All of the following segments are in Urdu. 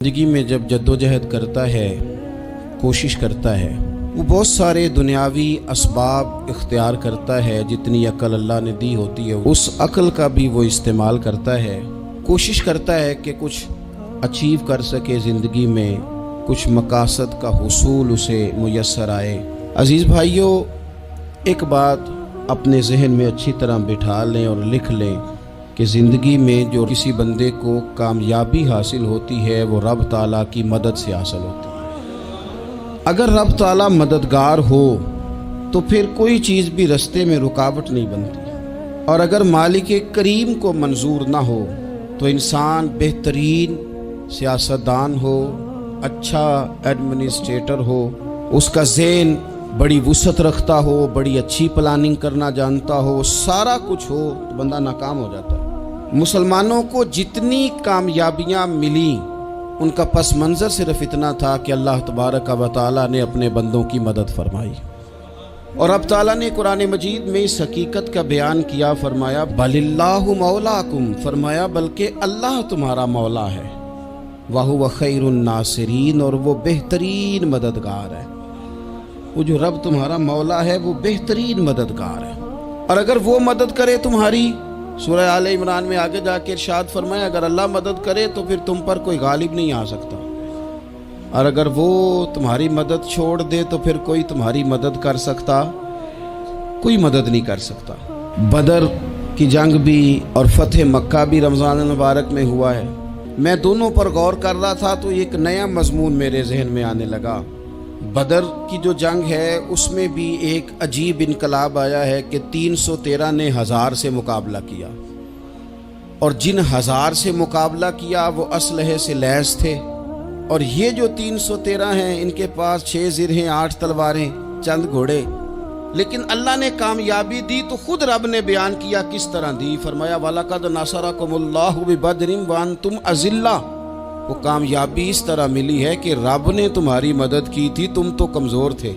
زندگی میں جب جدوجہد کرتا ہے، کوشش کرتا ہے، وہ بہت سارے دنیاوی اسباب اختیار کرتا ہے۔ جتنی عقل اللہ نے دی ہوتی ہے اس عقل کا بھی وہ استعمال کرتا ہے، کوشش کرتا ہے کہ کچھ اچیو کر سکے زندگی میں، کچھ مقاصد کا حصول اسے میسر آئے۔ عزیز بھائیوں، ایک بات اپنے ذہن میں اچھی طرح بٹھا لیں اور لکھ لیں کہ زندگی میں جو کسی بندے کو کامیابی حاصل ہوتی ہے وہ رب تعالیٰ کی مدد سے حاصل ہوتی ہے۔ اگر رب تعالیٰ مددگار ہو تو پھر کوئی چیز بھی رستے میں رکاوٹ نہیں بنتی، اور اگر مالک کریم کو منظور نہ ہو تو انسان بہترین سیاستدان ہو، اچھا ایڈمنسٹریٹر ہو، اس کا ذہن بڑی وسعت رکھتا ہو، بڑی اچھی پلاننگ کرنا جانتا ہو، سارا کچھ ہو، تو بندہ ناکام ہو جاتا ہے۔ مسلمانوں کو جتنی کامیابیاں ملی ان کا پس منظر صرف اتنا تھا کہ اللہ تبارک و تعالیٰ نے اپنے بندوں کی مدد فرمائی، اور اب تعالیٰ نے قرآن مجید میں اس حقیقت کا بیان کیا، فرمایا بل اللہ مولاکم، فرمایا بلکہ اللہ تمہارا مولا ہے، وَهُوَ خَيْرُ النَّاصِرِينَ، اور وہ بہترین مددگار ہے۔ وہ جو رب تمہارا مولا ہے وہ بہترین مددگار ہے، اور اگر وہ مدد کرے تمہاری، سورہ آل عمران میں آگے جا کے ارشاد فرمایا اگر اللہ مدد کرے تو پھر تم پر کوئی غالب نہیں آ سکتا، اور اگر وہ تمہاری مدد چھوڑ دے تو پھر کوئی تمہاری مدد کر سکتا، کوئی مدد نہیں کر سکتا۔ بدر کی جنگ بھی اور فتح مکہ بھی رمضان المبارک میں ہوا ہے۔ میں دونوں پر غور کر رہا تھا تو ایک نیا مضمون میرے ذہن میں آنے لگا۔ بدر کی جو جنگ ہے اس میں بھی ایک عجیب انقلاب آیا ہے کہ 313 نے 1000 سے مقابلہ کیا، اور جن 1000 سے مقابلہ کیا وہ اسلحے سے لیس تھے، اور یہ جو 313 ہیں ان کے پاس 6 زرہیں، 8 تلواریں، چند گھوڑے، لیکن اللہ نے کامیابی دی تو خود رب نے بیان کیا کس طرح دی، فرمایا وَلَقَدْ نَصَرَكُمُ اللَّهُ بِبَدْرٍ وَأَنْتُمْ أَذِلَّةٌ۔ وہ کامیابی اس طرح ملی ہے کہ رب نے تمہاری مدد کی تھی، تم تو کمزور تھے،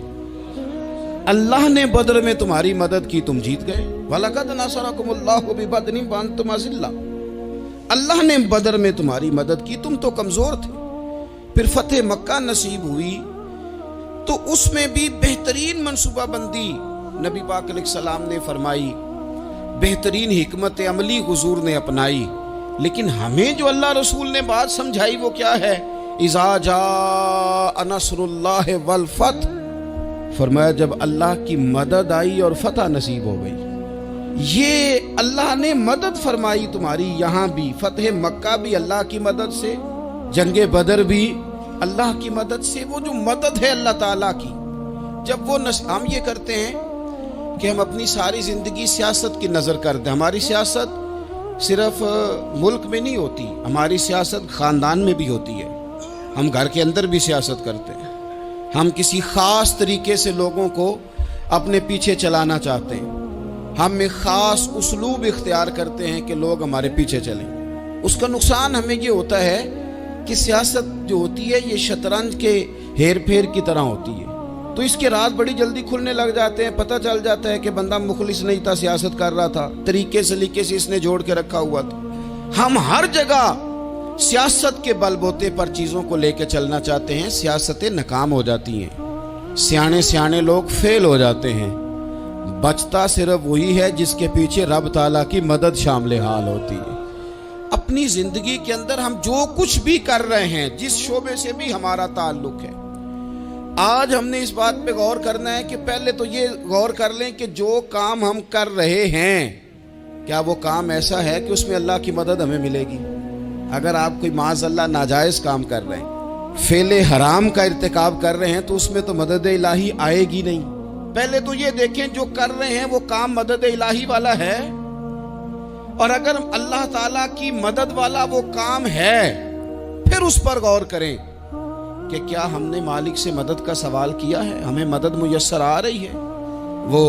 اللہ نے بدر میں تمہاری مدد کی، تم جیت گئے۔ وَلَقَدْ نَصَرَكُمُ اللَّهُ بِبَدْرٍ وَأَنْتُمْ أَذِلَّةٌ، اللہ نے بدر میں تمہاری مدد کی، تم تو کمزور تھے۔ پھر فتح مکہ نصیب ہوئی تو اس میں بھی بہترین منصوبہ بندی نبی پاک علیہ السلام نے فرمائی، بہترین حکمت عملی حضور نے اپنائی، لیکن ہمیں جو اللہ رسول نے بات سمجھائی وہ کیا ہے؟ اذا جاء نصر اللہ والفتح، فرمایا جب اللہ کی مدد آئی اور فتح نصیب ہو گئی۔ یہ اللہ نے مدد فرمائی تمہاری، یہاں بھی فتح مکہ بھی اللہ کی مدد سے، جنگ بدر بھی اللہ کی مدد سے۔ وہ جو مدد ہے اللہ تعالیٰ کی، جب وہ ہم یہ کرتے ہیں کہ ہم اپنی ساری زندگی سیاست کی نظر کرتے ہیں، ہماری سیاست صرف ملک میں نہیں ہوتی، ہماری سیاست خاندان میں بھی ہوتی ہے، ہم گھر کے اندر بھی سیاست کرتے ہیں، ہم کسی خاص طریقے سے لوگوں کو اپنے پیچھے چلانا چاہتے ہیں، ہم ایک خاص اسلوب اختیار کرتے ہیں کہ لوگ ہمارے پیچھے چلیں۔ اس کا نقصان ہمیں یہ ہوتا ہے کہ سیاست جو ہوتی ہے یہ شطرنج کے ہیر پھیر کی طرح ہوتی ہے، تو اس کے راز بڑی جلدی کھلنے لگ جاتے ہیں، پتہ چل جاتا ہے کہ بندہ مخلص نہیں تھا، سیاست کر رہا تھا، طریقے سلیقے سے اس نے جوڑ کے رکھا ہوا تھا۔ ہم ہر جگہ سیاست کے بل بوتے پر چیزوں کو لے کے چلنا چاہتے ہیں، سیاستیں ناکام ہو جاتی ہیں، سیانے لوگ فیل ہو جاتے ہیں، بچتا صرف وہی ہے جس کے پیچھے رب تعالیٰ کی مدد شامل حال ہوتی ہے۔ اپنی زندگی کے اندر ہم جو کچھ بھی کر رہے ہیں، جس شعبے سے بھی ہمارا تعلق ہے، آج ہم نے اس بات پہ غور کرنا ہے کہ پہلے تو یہ غور کر لیں کہ جو کام ہم کر رہے ہیں کیا وہ کام ایسا ہے کہ اس میں اللہ کی مدد ہمیں ملے گی؟ اگر آپ کوئی معاذ اللہ ناجائز کام کر رہے ہیں، فعل حرام کا ارتکاب کر رہے ہیں، تو اس میں تو مدد الہی آئے گی نہیں۔ پہلے تو یہ دیکھیں جو کر رہے ہیں وہ کام مدد الہی والا ہے، اور اگر اللہ تعالیٰ کی مدد والا وہ کام ہے پھر اس پر غور کریں کہ کیا ہم نے مالک سے مدد کا سوال کیا ہے، ہمیں مدد میسر آ رہی ہے۔ وہ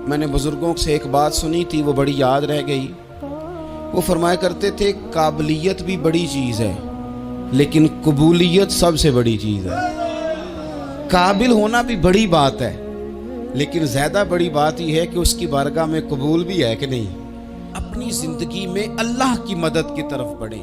میں نے بزرگوں سے ایک بات سنی تھی، وہ بڑی یاد رہ گئی۔ وہ فرمایا کرتے تھے قابلیت بھی بڑی چیز ہے لیکن قبولیت سب سے بڑی چیز ہے۔ قابل ہونا بھی بڑی بات ہے لیکن زیادہ بڑی بات یہ ہے کہ اس کی بارگاہ میں قبول بھی ہے کہ نہیں۔ اپنی زندگی میں اللہ کی مدد کی طرف بڑھیں،